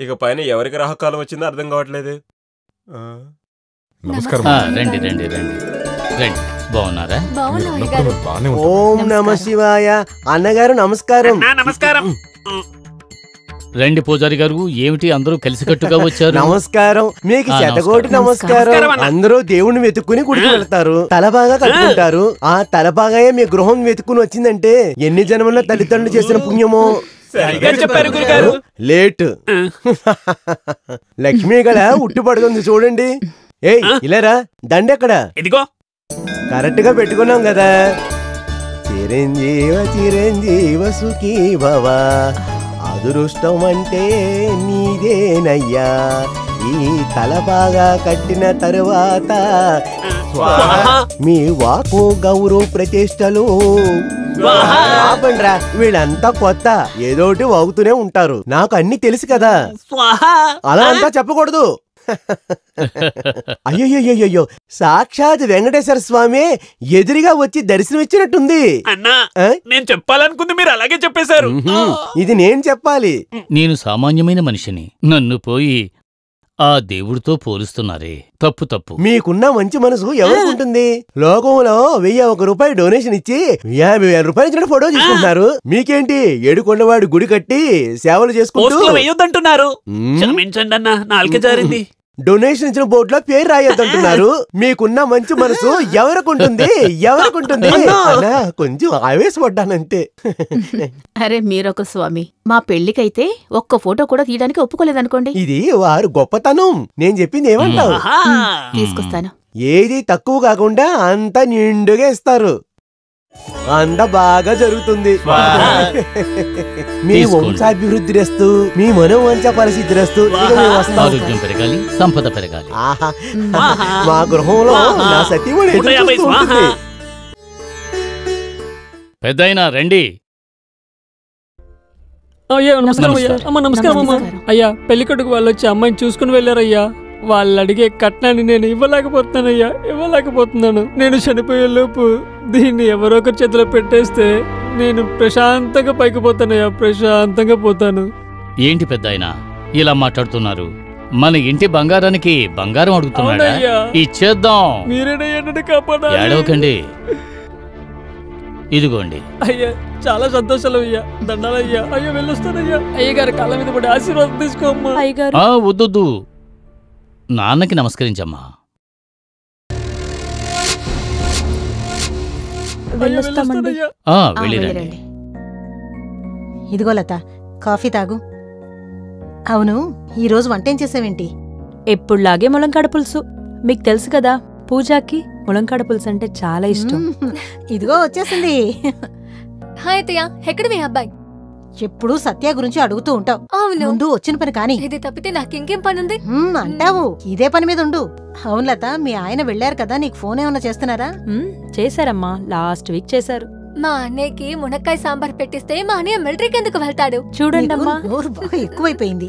ఇక పైన ఎవరికి రాహకాలం వచ్చిందో అర్థం కావట్లేదు. రండి రండి రండి రండి. బాగున్నారా? ఓం నమ శివాయ. అన్నగారు నమస్కారం. నమస్కారం. రండి పూజారి గారు, ఏమిటి అందరూ కలిసికట్టుగా వచ్చారు? నమస్కారం. మీకు శతకోటి నమస్కారం. అందరూ దేవుణ్ణి వెతుక్కుని గుడికి వెళ్తారు, తల బాగా కట్టుకుంటారు. ఆ తల బాగాయే మీ గృహం వెతుక్కుని వచ్చిందంటే ఎన్ని జన్మల్లో తల్లిదండ్రులు చేసిన పుణ్యమో. లేట్. లక్ష్మీ గల ఉట్టు పడుతుంది చూడండి. ఏయ్ ఇలారా, దండెక్కడ? ఇదిగో. కరెక్ట్ గా పెట్టుకున్నాం కదా. చిరంజీవ చిరంజీవ సుఖీ భవ, అదృష్టం అంటే నీదేనయ్యా. ఈ తల బాగా కట్టిన తరువాత మీ వాకు గౌరవ ప్రతిష్టలు. ఆపండ్రా, వీళ్ళంతా కొత్త, ఏదోటి వాగుతూనే ఉంటారు. నాకు అన్ని తెలుసు కదా. అలా అంతా చెప్పకూడదు. అయ్యో, సాక్షాత్ వెంకటేశ్వర స్వామి ఎదురుగా వచ్చి దర్శనమిచ్చినట్టుంది. అన్నా, నేను చెప్పాలనుకుంది మీరు అలాగే చెప్పేశారు. ఇది నేను చెప్పాలి. నేను సామాన్యమైన మనిషిని, నన్ను పోయి ఆ దేవుడితో పోలుస్తున్నారే, తప్పు తప్పు. మీకున్న మంచి మనసు ఎవరుకుంటుంది? లోకంలో 1001 రూపాయి డొనేషన్ ఇచ్చి 50,000 రూపాయలు ఇచ్చిన ఫోటో తీసుకుంటున్నారు. మీకేంటి, ఏడుకొండవాడు గుడి కట్టి సేవలు చేసుకుంటూ వేయొద్దంటున్నారు. క్షమించండి అన్న, నాలుక జారింది. డొనేషన్ ఇచ్చిన బోర్డులో పేరు రాయొద్దంటున్నారు. మీకున్న మంచి మనసు ఎవరికుంటుంది? కొంచెం ఆవేశపడ్డానంతే. అరే మీరొక స్వామి, మా పెళ్లికైతే ఒక్క ఫోటో కూడా తీయడానికి ఒప్పుకోలేదనుకోండి. ఇది వారు గొప్పతనం. నేను చెప్పింది ఏమంటావు? తీసుకొస్తాను. ఏది తక్కువ కాకుండా అంత నిండుగా ఇస్తారు. అంత బాగా జరుగుతుంది. మీ వంశాభివృద్ధి రస్తు, మీ మనోవంశ పరిస్థితి రస్తు. ఆరోగ్యం పెరగాలి, సంపద పెరగాలి. మా గృహంలో నా సతీమణి ఎదురు. పెద్దయినా రండి. అయ్యా నమస్కారం. అయ్యా అమ్మ నమస్కారం అమ్మా. అయ్యా పెళ్లికొడుకు వాళ్ళు వచ్చి అమ్మాయిని చూసుకుని వెళ్ళారయ్యా. వాళ్ళు అడిగే కట్నాన్ని నేను ఇవ్వలేకపోతున్నాను. నేను చనిపోయే లోపు దీన్ని ఎవరో ఒకరి చేతిలో పెట్టేస్తే నేను ప్రశాంతంగా పైకి పోతానయ్యా, ప్రశాంతంగా పోతాను. ఏంటి పెద్దాయన ఇలా మాట్లాడుతున్నారు? మన ఇంటి బంగారానికి బంగారం అడుగుతున్నాడా? ఇచ్చేద్దాం. మీరేనయ్యా నన్ను కాపాడాలి. ఏడవకండి, ఇదిగోండి. అయ్యా చాలా సంతోషాలు అయ్యా, దండాలయ్యా. అయ్యో వెళ్ళొస్తానయ్యా. అయ్యగారి కాళ్ళ మీద పడి ఆశీర్వాదం తీసుకోమ్మా. వద్దు, నాన్నకి నమస్కరించమ్మా. వెళ్ళిరండి. ఇదిగో లత, కాఫీ తాగు. అవును, ఈరోజు వంటేం చేసావేంటి? ఎప్పుడులాగే ములంకాడ పులుసు. మీకు తెలుసు కదా, పూజాకి ములంకాడ పులుసు అంటే చాలా ఇష్టం. ఇదిగో వచ్చేసింది. హాయ్ అత్తయ్య, ఎక్కడివి అబ్బాయి? ఎప్పుడు సత్య గురించి అడుగుతూ ఉంటావు. ముందు వచ్చిన పని కాని. ఇది తప్పితే నాకింకేం పనుంది? అంటావు, ఇదే పని మీద ఉండు. అవును లత, మీ ఆయన వెళ్ళారు కదా, నీకు ఫోన్ ఏమన్నా చేస్తున్నారా? చేశారమ్మా, లాస్ట్ వీక్ చేశారు. మా అన్నయ్యకి మునక్కాయ సాంబార్ పెట్టిస్తే మా అన్నయ్య మిలిటరీకి ఎందుకు వెళ్తాడు? చూడండి అమ్మా, బాగా ఎక్కువైపోయింది.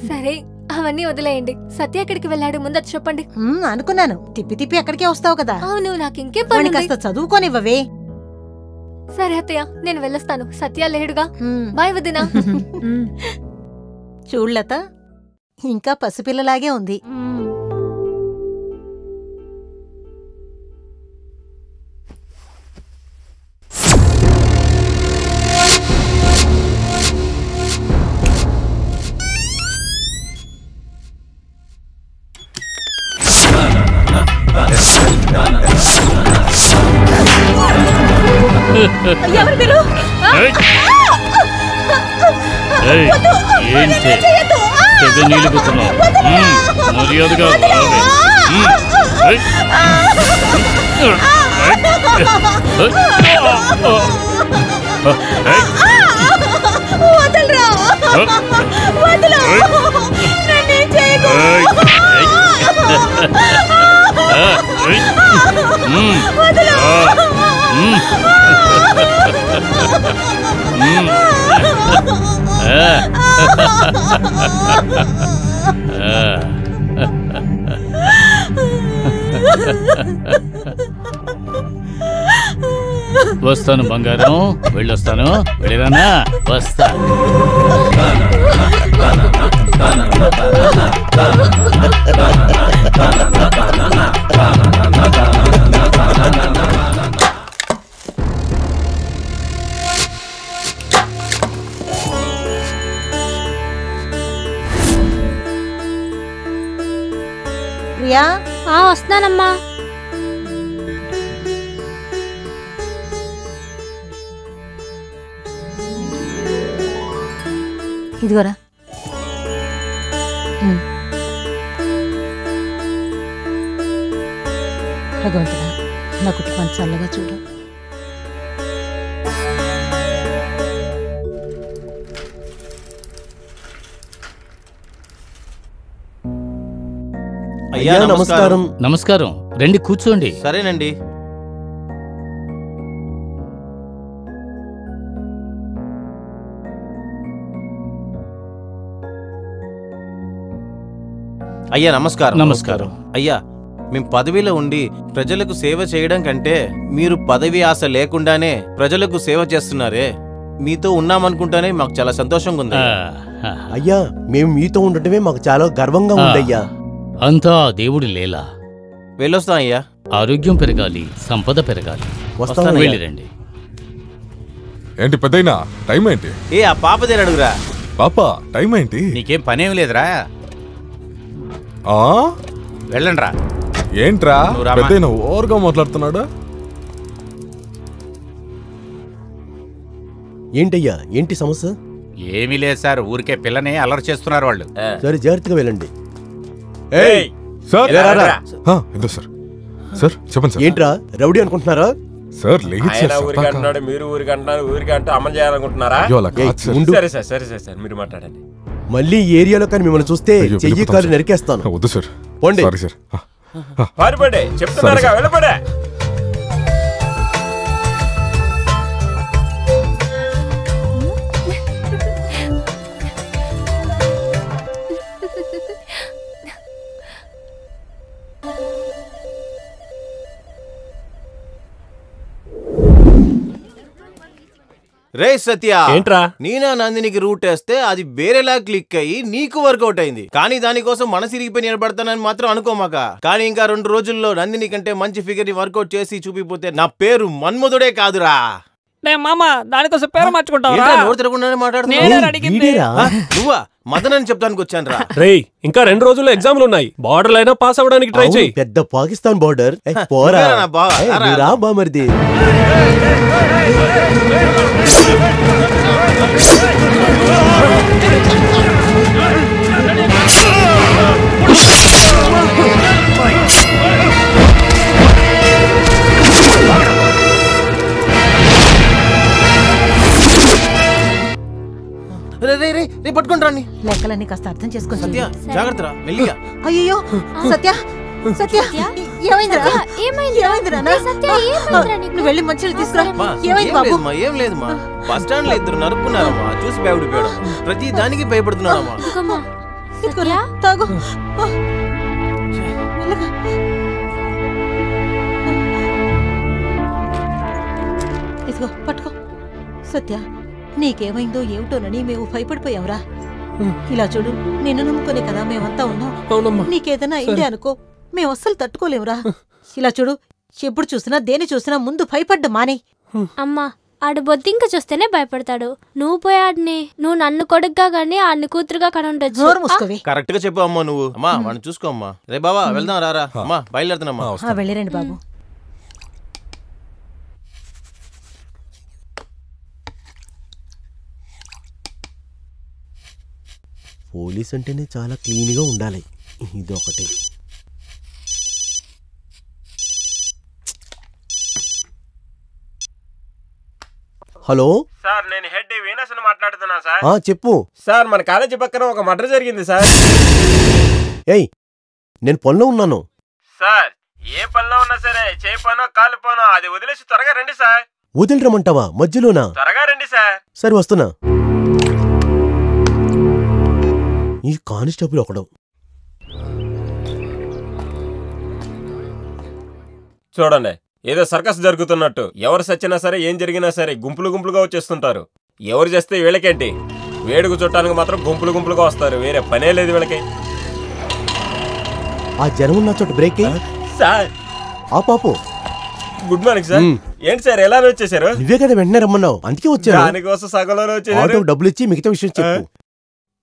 సరే అవన్నీ వదిలేయండి. సత్య ఎక్కడికి వెళ్ళాడు ముందు చెప్పండి. అనుకున్నాను, తిప్పి తిప్పి అక్కడికే వస్తావు కదా. అవును, నాకింకేం పని? కాస్త చదువుకోనివ్వవే. సరే అత్తయ్య, నేను వెళ్ళొస్తాను. సత్య లేడుగా. బాయ్ వదినా. చూడలత, ఇంకా పసిపిల్లలాగే ఉంది. వస్తాను బంగారం, వెళ్ళొస్తాను. వెళ్ళిరానా? వస్తా. ప్రియా వస్తున్నానమ్మా. ఇదిగోరా. భగవంతుడా, నా కుటుంబాన్ని చల్లగా చూడు. అయ్యా నమస్కారం. నమస్కారం, రండి కూర్చోండి. సరేనండి. అయ్యా నమస్కారం. నమస్కారం. అయ్యా, మేము పదవిలో ఉండి ప్రజలకు సేవ చేయడం కంటే మీరు పదవి ఆశ లేకుండానే ప్రజలకు సేవ చేస్తున్నారే, మీతో ఉన్నామనుకుంటానే మాకు చాలా సంతోషంగా ఉంది. అయ్యా, మేము మీతో ఉండటమే మాకు చాలా గర్వంగా ఉందయ్యా. అంతా దేవుడి లీలా. వెళ్ళొస్తాం అయ్యా. ఆరోగ్యం పెరగాలి, సంపద పెరగాలి. వస్తాను. వెళ్ళిరండి. ఏంటి పెద్దయినా, టైం ఏంటి? ఆ పాపదేని అడుగురా. పాప, టైం ఏంటి? నీకేం పనేం లేదురా, వెళ్ళండి రా. ఏంట్రా పెద్దయినా ఓవర్గా మాట్లాడుతున్నాడు? ఏంటయ్యా, ఏంటి సమస్య? ఏమీ లేదు సార్, ఊరికే పిల్లని అల్లరి చేస్తున్నారు వాళ్ళు. సరే, జాగ్రత్తగా వెళ్ళండి. సార్ సార్ చెప్పండి సార్. ఏంట్రా రౌడీ అనుకుంటున్నారా? సార్ ఊరికి అంటున్నాడు, మీరు ఊరికి అంటున్నారు. ఊరికి అంటే అమలు చేయాలనుకుంటున్నారా? సరే సార్, సరే సరే సార్, మీరు మాట్లాడండి. మళ్ళీ ఈ ఏరియాలో కానీ మిమ్మల్ని చూస్తే చెయ్యి కాలు నరికేస్తాను. వద్దు సార్. పోండి. సార్ పారిపడే, చెప్తున్నారుగా, వెళ్ళపడే. రే సత్య, ఏంట్రా? నేనా నందినికి రూట్ వేస్తే అది వేరేలా క్లిక్ అయ్యి నీకు వర్కౌట్ అయింది, కానీ దానికోసం మనసు ఇరిగిపోయి నిలబడతానని మాత్రం అనుకోమాక. కానీ ఇంకా 2 రోజుల్లో నందిని కంటే మంచి ఫిగర్ ని వర్కౌట్ చేసి చూపిపోతే నా పేరు మన్మధుడే కాదురా. మామ దానికోసం పేరు మార్చుకుంటావా? నోరు తిరగకుండానే మాట్లాడుతున్నా. నువ్వా మదనని చెప్తానికి వచ్చాను రా. రేయ్, ఇంకా 2 రోజుల్లో ఎగ్జామ్లు ఉన్నాయి. బార్డర్ అయినా పాస్ అవ్వడానికి ట్రై చేయి. పెద్ద పాకిస్తాన్ బార్డర్. పోరా రా బామర్ది. పట్టుకుంటా లెక్కలన్నీ కాస్త అర్థం చేసుకుని. సత్య, జాగ్రత్త రా, మెల్లిగా. అయ్యో సత్య, సత్య ఏమైందిరా? నువ్వు వెళ్ళి మంచిలు తీసుకురా. ఏమైంది బాబు? ఏం లేదమ్మా, బస్ స్టాండ్ లో 2 నరుక్కున్నారమ్మా, చూసి భయపడిపోయాడు. ప్రతి దానికి భయపడుతున్నాడమ్మా. తాగు. ఇదిగో పట్టుకో. సత్య, నీకేమైందో ఏమిటోనని మేము భయపడిపోయావురా. ఇలా చూడు, నిన్ను నమ్ముకునే కదా మేమంతా ఉన్నాం. నీకేదైనా అయిందే అనుకో, మేము అస్సలు తట్టుకోలేవురా. ఇలా చూడు, ఎప్పుడు చూసినా దేని చూసినా ముందు భయపడ్డ మానే. అమ్మా, ఆడు బొద్దింక చూస్తేనే భయపడతాడు. నువ్వు పోయాడిని, నువ్వు నన్ను కొడుగ్గా గానీ ఆడిని కూతురుగా కనుండొచ్చు. కరెక్ట్ గా చెప్పు అమ్మా నువ్వు. అమ్మా వాడిని చూసుకో అమ్మా. రే బాబా వెళ్దాం రారా. అమ్మా బయలుదేరుతున్నామ్మా. వెళ్ళిరండి బాబు. పోలీస్ అంటేనే చాలా క్లీన్ గా ఉండాలి. ఇది ఒకటి. హలో సార్, నేను హెడ్ వీనస్ మాట్లాడుతున్నా సార్. చెప్పు సార్, మన కాలేజీ పక్కన ఒక మర్డర్ జరిగింది సార్. ఏయ్, నేను పనిలో ఉన్నాను సార్. ఏ పనిలో ఉన్నా సరే, చేయి పనో కాలు పనో అది వదిలేసి త్వరగా రండి సార్. వదిలిరమంటావా మధ్యలోనా? త్వరగా రండి సార్. సరే వస్తున్నా. ఈ కానిస్టేబుల్ ఒకడు. చూడండి, ఏదో సర్కస్ జరుగుతున్నట్టు ఎవరు సచ్చినా సరే, ఏం జరిగినా సరే గుంపులు గుంపులుగా వచ్చేస్తుంటారు. ఎవరు చేస్తే వీళ్ళకేంటి, వేడుకు చుట్టానికి మాత్రం గుంపులు గుంపులుగా వస్తారు. వేరే పనే లేదు వీళ్ళకి. ఆ జనం ఉన్న చోట బ్రేక్ సార్. ఆ పాపు. Good morning sir. ఏంటి సార్ ఎలా వచ్చేసారు? నువ్వే కదా వెంటనే రమ్మన్నావు, అందుకే వచ్చాను. దానికోసం సగంలో వచ్చేసారు. డబ్బులు ఇచ్చి మిగతా విషయం చెప్పు.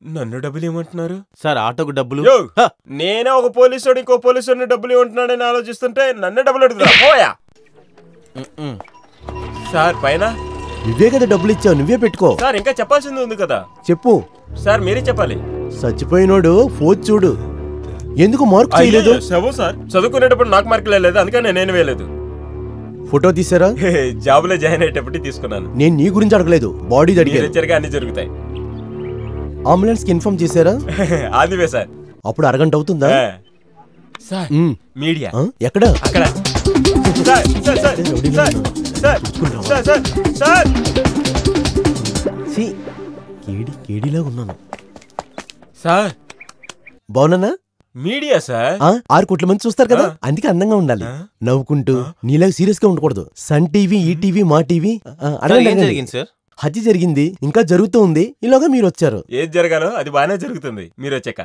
నన్ను డబ్బులు ఇవ్వమంటున్నారు సార్ ఆటోకు డబ్బులు యో, నేనే ఒక పోలీసుడు ఇంకో పోలీసుడిని డబ్బులు ఇవ్వమంటున్నాడని ఆలోచిస్తుంటే నన్నే డబ్బులు అడుగుతా పోయా. సార్ పైన నువ్వే కదా డబ్బులు ఇచ్చావు, నువ్వే పెట్టుకో. సార్ ఇంకా చెప్పాల్సింది ఉంది కదా. చెప్పు సార్ మీరే చెప్పాలి. చచ్చిపోయినోడు ఫోన్ చూడు, ఎందుకు మార్క్ చేయలేదు? శవం సార్, చదువుకునేటప్పుడు నాకు మార్కులు లేదు, అందుకని నేను వేయలేదు. ఫోటో తీసారా? జాబ్ లో జాయిన్ అయ్యేటప్పుడు తీసుకున్నాను. నేను నీ గురించి అడగలేదు, బాడీ అడిగాను. అన్ని జరుగుతాయి. అంబులెన్స్ కి ఇన్ఫార్మ్ చేశారా? ఆదివే సార్. అప్పుడు అరగంట అవుతుందా? సార్ మీడియా ఎక్కడ? అక్కడ. Sir sir sir sir sir sir sir కేడీలా ఉన్నాను సార్. బాగున్నానా? Media sir. 6 కోట్ల మంది చూస్తారు కదా, అందుకే అందంగా ఉండాలి, నవ్వుకుంటూ. నీలాగా సీరియస్ గా ఉండకూడదు. సన్ టీవీ, ఈ టీవీ, మా టీవీ. హత్య జరిగింది, ఇంకా జరుగుతూ ఉంది, ఇలాగా మీరు వచ్చారు. ఏది జరగాలో అది బాగానే జరుగుతుంది మీరు వచ్చాక.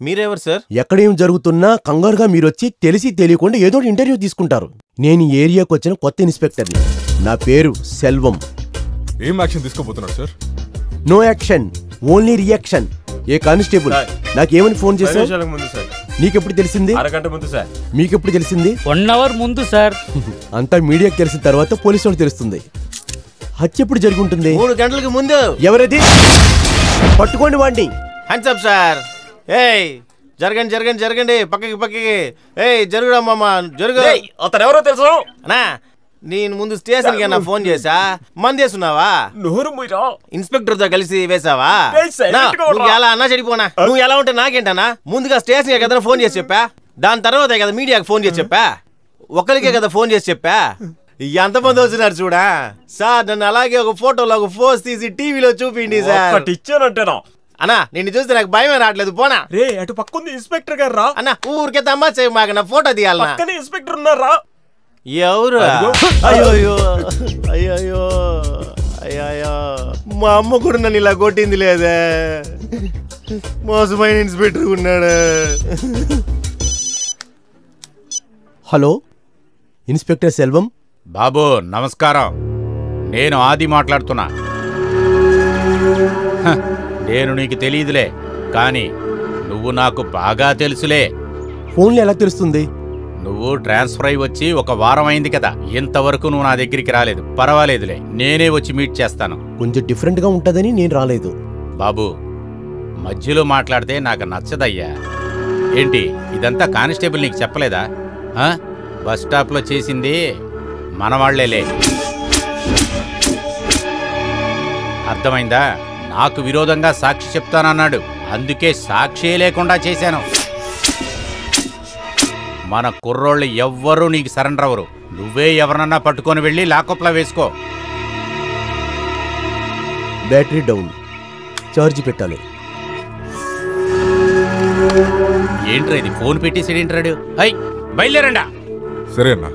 మీరెవరు సార్? ఎక్కడేం జరుగుతున్నా కంగారుగా మీరొచ్చి తెలిసి తెలియకుండా ఏదో ఇంటర్వ్యూ తీసుకుంటారు. నేను ఈ ఏరియాకు వచ్చిన కొత్త ఇన్స్పెక్టర్ని. నా పేరు సెల్వం. ఏం యాక్షన్ తీసుకోబోతున్నారు sir? No action, only reaction. ఏ కానిస్టేబుల్, నాకేమని ఫోన్ చేశావు? నీకెప్పుడు తెలిసింది? అరగంట ముందు సార్. మీకెప్పుడు తెలిసింది? 1 అవర్ ముందు సార్. అంతా మీడియాకి తెలిసిన తర్వాత పోలీసు వాళ్ళు తెలుస్తుంది. హత్య ఎప్పుడు జరిగి ఉంటుంది? 3 గంటలకు ముందు. ఎవరది? పట్టుకోండి వాడిని. Hands up sir. ఏయ్ జరగండి జరగండి జరగండి, పక్కకి పక్కకి. ఏయ్ జరుగురా మామ, జరుగు. అతను ఎవరో తెలుసు అన్నా, నేను ముందు స్టేషన్ కి ఫోన్ చేసా, మంది వేస్తున్నావా? ఇన్స్పెక్టర్ తో కలిసి వేసావా? నువ్వు ఎలా అన్నా చెడిపోనా, నువ్వు ఎలా ఉంటే నాకేంటన్నా? ముందుగా స్టేషన్ కదా ఫోన్ చేసి చెప్పా, దాని తర్వాతే కదా మీడియాకి ఫోన్ చేసి చెప్పా, ఒకరికే కదా ఫోన్ చేసి చెప్పా. ఎంతమంది వచ్చినారు చూడా సార్. నన్ను అలాగే ఒక ఫోటోలో ఒక ఫోజ్ తీసి టీవీలో చూపిండి సార్. ఇచ్చానంటేనా అన్నా, నిన్ను చూస్తే నాకు భయమే రావట్లేదు. పోనా రే, అటు పక్కుంది ఇన్స్పెక్టర్ గారు రా. అన్నా ఊరికే తమ్మా చేయ మాకు, నా ఫోటో తీయాలన్నా. ఇన్స్పెక్టర్ ఉన్నారా? ఎవరు? అయ్యో అయ్యో అయ్యో, మా అమ్మ కూడా నన్ను ఇలా కొట్టింది లేదే. మోసమైన ఇన్స్పెక్టర్ ఉన్నాడు. Hello, inspector Selvam. బాబు నమస్కారం, నేను ఆది మాట్లాడుతున్నా. నేను నీకు తెలియదులే, కానీ నువ్వు నాకు బాగా తెలుసులే. ఫోన్లో ఎలా తెలుస్తుంది? నువ్వు ట్రాన్స్ఫర్ అయి వచ్చి 1 వారం అయింది కదా, ఇంతవరకు నువ్వు నా దగ్గరికి రాలేదు. పర్వాలేదులే, నేనే వచ్చి మీట్ చేస్తాను. కొంచెం డిఫరెంట్ గా ఉంటదని నేను రాలేదు. బాబు మధ్యలో మాట్లాడితే నాకు నచ్చదయ్యా. ఏంటి ఇదంతా కానిస్టేబుల్ నీకు చెప్పలేదా? బస్ స్టాప్ లో చేసింది మనవాళ్లేలే, అర్థమైందా? నాకు విరోధంగా సాక్షి చెప్తానన్నాడు, అందుకే సాక్షి లేకుండా చేశాను. మన కుర్రోళ్ళు ఎవ్వరూ నీకు సరెండర్ అవ్వరు. నువ్వే ఎవరినన్నా పట్టుకొని వెళ్ళి లాకప్లా వేసుకో. బ్యాటరీ డౌన్, ఛార్జ్ పెట్టాలి. ఏంట్రా ఇది, ఫోన్ పెట్టేసాడు ఏంట్రాడు? అయ్ బయలుదేరండా. సరే అన్నా.